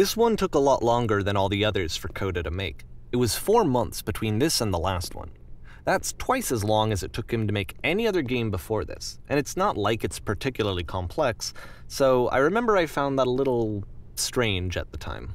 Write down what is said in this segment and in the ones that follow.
This one took a lot longer than all the others for Coda to make. It was 4 months between this and the last one. That's twice as long as it took him to make any other game before this, and it's not like it's particularly complex, so I remember I found that a little strange at the time.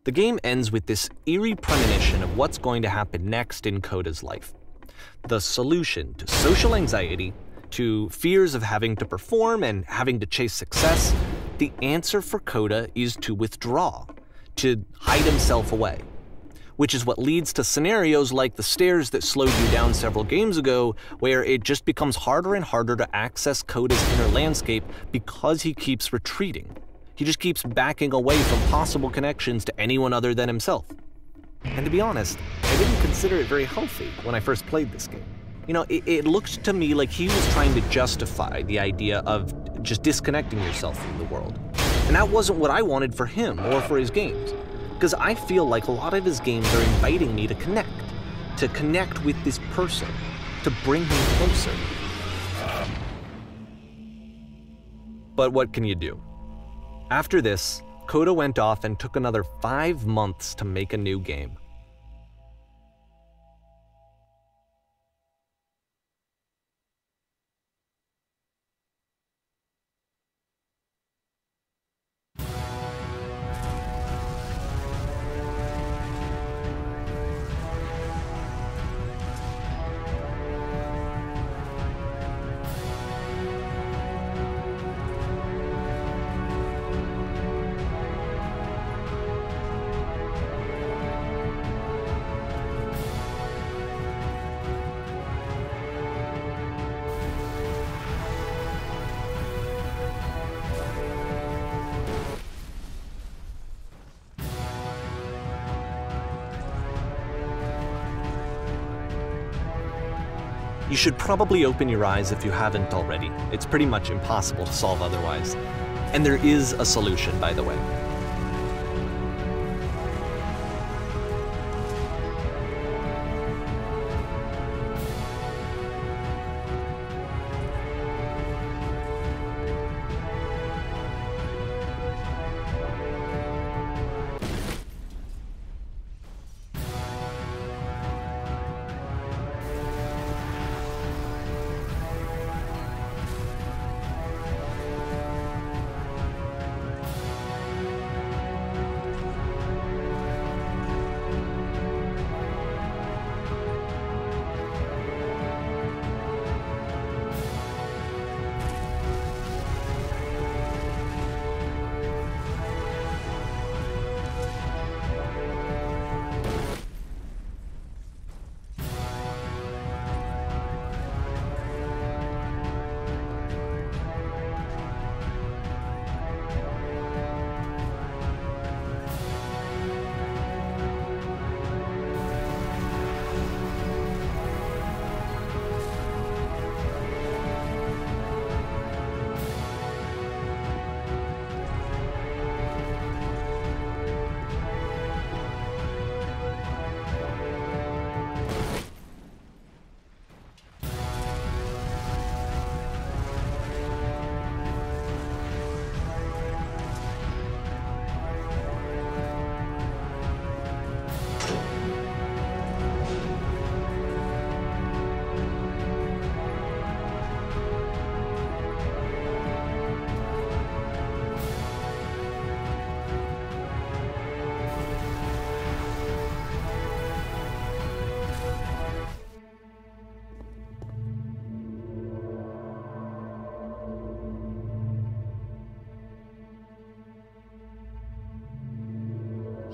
The game ends with this eerie premonition of what's going to happen next in Coda's life. The solution to social anxiety, to fears of having to perform and having to chase success, the answer for Coda is to withdraw, to hide himself away. Which is what leads to scenarios like the stairs that slowed you down several games ago, where it just becomes harder and harder to access Coda's inner landscape because he keeps retreating. He just keeps backing away from possible connections to anyone other than himself. And to be honest, I didn't consider it very healthy when I first played this game. You know, it looked to me like he was trying to justify the idea of just disconnecting yourself from the world. And that wasn't what I wanted for him or for his games. Because I feel like a lot of his games are inviting me to connect with this person, to bring him closer. But what can you do? After this, Coda went off and took another 5 months to make a new game. You should probably open your eyes if you haven't already. It's pretty much impossible to solve otherwise. And there is a solution, by the way.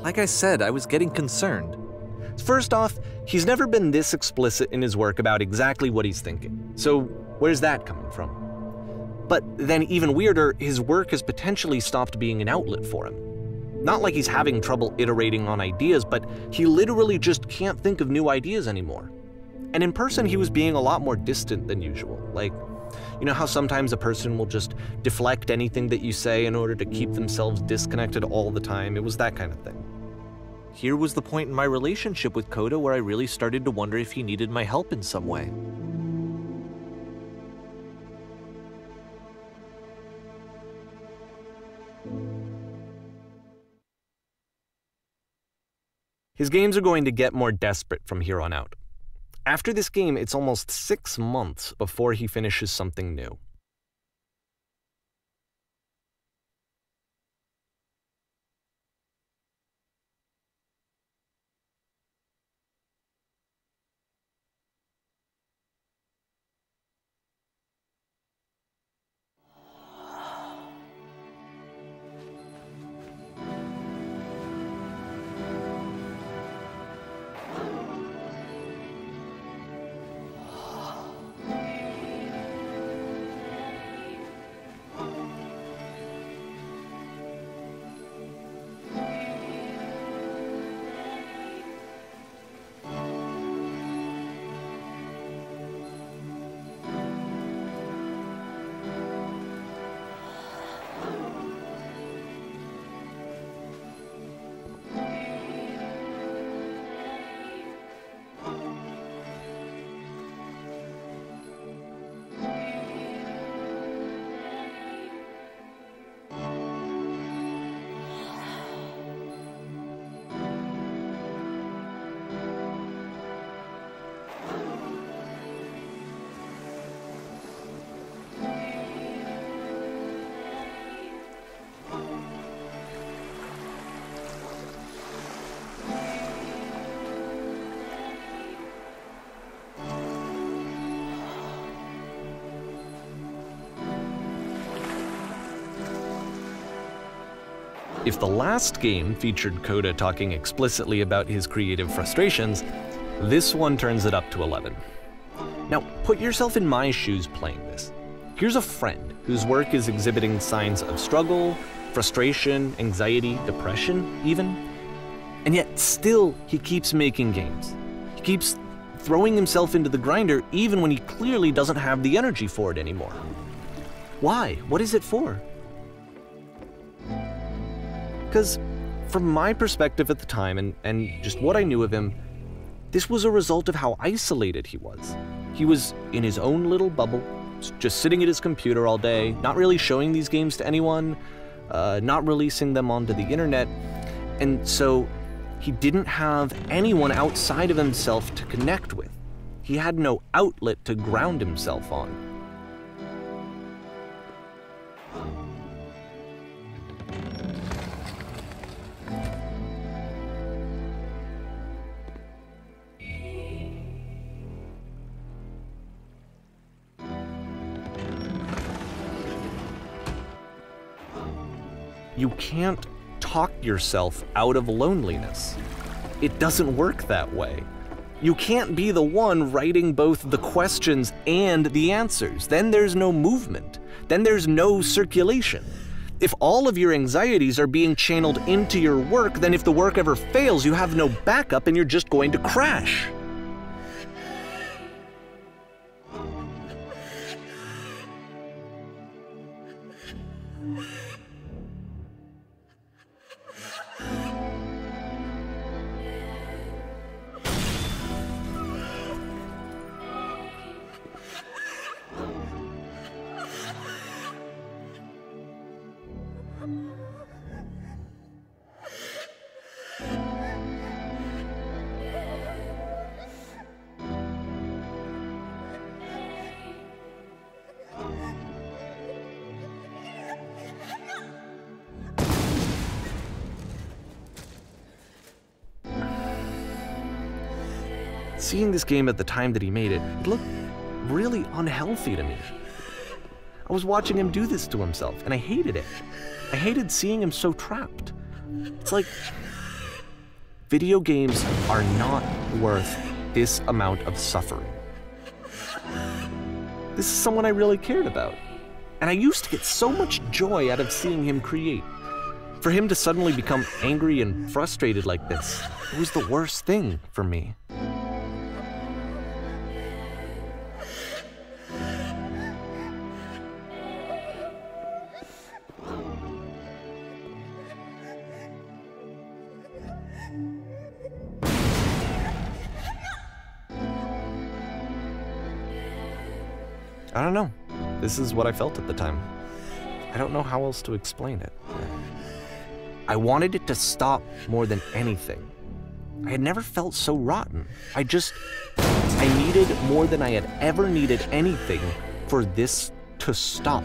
Like I said, I was getting concerned. First off, he's never been this explicit in his work about exactly what he's thinking. So where's that coming from? But then even weirder, his work has potentially stopped being an outlet for him. Not like he's having trouble iterating on ideas, but he literally just can't think of new ideas anymore. And in person, he was being a lot more distant than usual. Like, you know how sometimes a person will just deflect anything that you say in order to keep themselves disconnected all the time? It was that kind of thing. Here was the point in my relationship with Coda where I really started to wonder if he needed my help in some way. His games are going to get more desperate from here on out. After this game, it's almost 6 months before he finishes something new. If the last game featured Coda talking explicitly about his creative frustrations, this one turns it up to 11. Now, put yourself in my shoes playing this. Here's a friend whose work is exhibiting signs of struggle, frustration, anxiety, depression, even. And yet, still, he keeps making games. He keeps throwing himself into the grinder even when he clearly doesn't have the energy for it anymore. Why? What is it for? Because from my perspective at the time and just what I knew of him, this was a result of how isolated he was. He was in his own little bubble, just sitting at his computer all day, not really showing these games to anyone, not releasing them onto the internet, and so he didn't have anyone outside of himself to connect with. He had no outlet to ground himself on. You can't talk yourself out of loneliness. It doesn't work that way. You can't be the one writing both the questions and the answers. Then there's no movement. Then there's no circulation. If all of your anxieties are being channeled into your work, then if the work ever fails, you have no backup and you're just going to crash. Seeing this game at the time that he made it, it looked really unhealthy to me. I was watching him do this to himself, and I hated it. I hated seeing him so trapped. It's like, video games are not worth this amount of suffering. This is someone I really cared about, and I used to get so much joy out of seeing him create. For him to suddenly become angry and frustrated like this, it was the worst thing for me. I don't know. This is what I felt at the time. I don't know how else to explain it. I wanted it to stop more than anything. I had never felt so rotten. I needed more than I had ever needed anything for this to stop.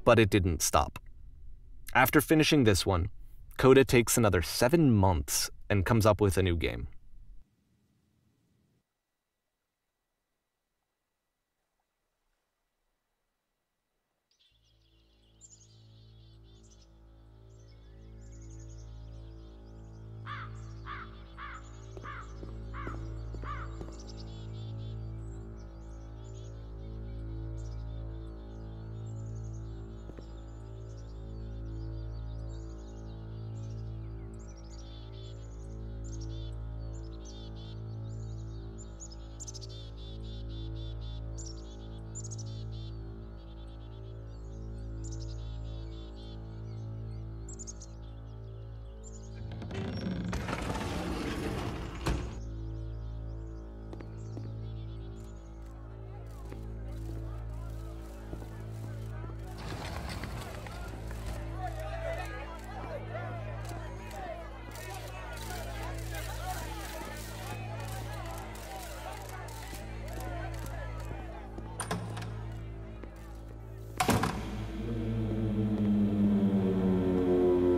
But it didn't stop. After finishing this one, Coda takes another 7 months and comes up with a new game.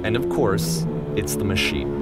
And of course, it's the machine.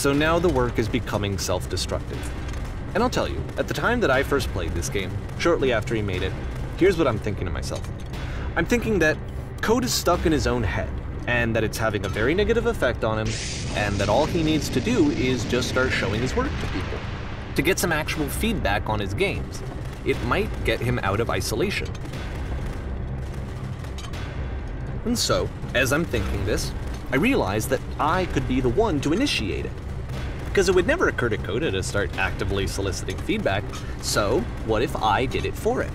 So now the work is becoming self-destructive. And I'll tell you, at the time that I first played this game, shortly after he made it, here's what I'm thinking to myself. I'm thinking that code is stuck in his own head, and that it's having a very negative effect on him, and that all he needs to do is just start showing his work to people, to get some actual feedback on his games. It might get him out of isolation. And so, as I'm thinking this, I realize that I could be the one to initiate it. Because it would never occur to Coda to start actively soliciting feedback, so what if I did it for him?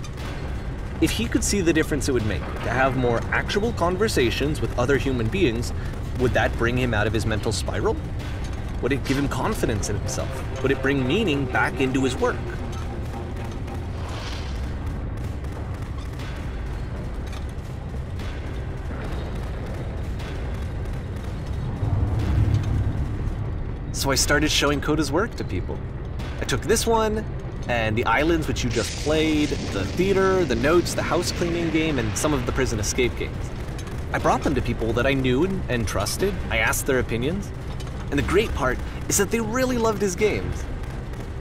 If he could see the difference it would make to have more actual conversations with other human beings, would that bring him out of his mental spiral? Would it give him confidence in himself? Would it bring meaning back into his work? So I started showing Coda's work to people. I took this one, and the islands which you just played, the theater, the notes, the house cleaning game, and some of the prison escape games. I brought them to people that I knew and trusted. I asked their opinions. And the great part is that they really loved his games.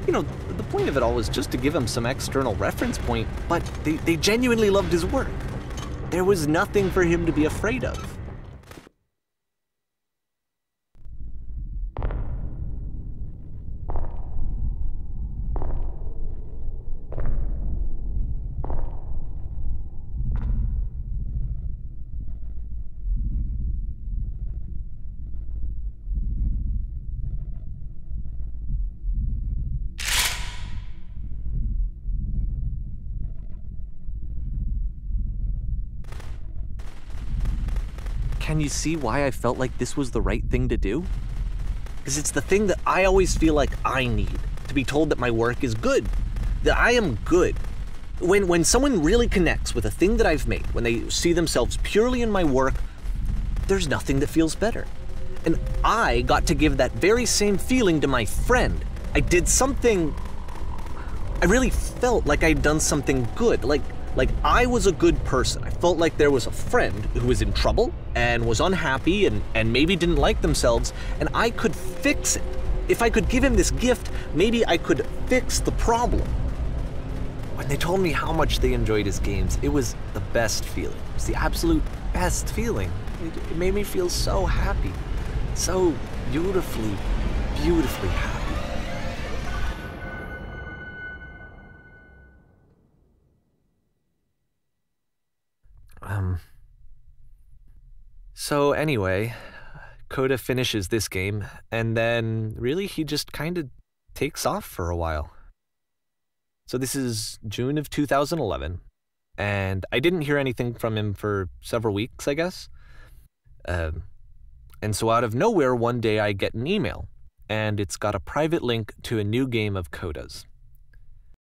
You know, the point of it all was just to give him some external reference point, but they genuinely loved his work. There was nothing for him to be afraid of. Can you see why I felt like this was the right thing to do? Because it's the thing that I always feel like I need, to be told that my work is good, that I am good. When someone really connects with a thing that I've made, when they see themselves purely in my work, there's nothing that feels better. And I got to give that very same feeling to my friend. I did something, I really felt like I'd done something good, like I was a good person. I felt like there was a friend who was in trouble and was unhappy and maybe didn't like themselves, and I could fix it. If I could give him this gift, maybe I could fix the problem. When they told me how much they enjoyed his games, it was the best feeling. It was the absolute best feeling. It made me feel so happy, so beautifully, beautifully happy. So anyway, Coda finishes this game, and then really he just kind of takes off for a while. So this is June of 2011, and I didn't hear anything from him for several weeks, I guess. And so out of nowhere, one day I get an email, and it's got a private link to a new game of Coda's.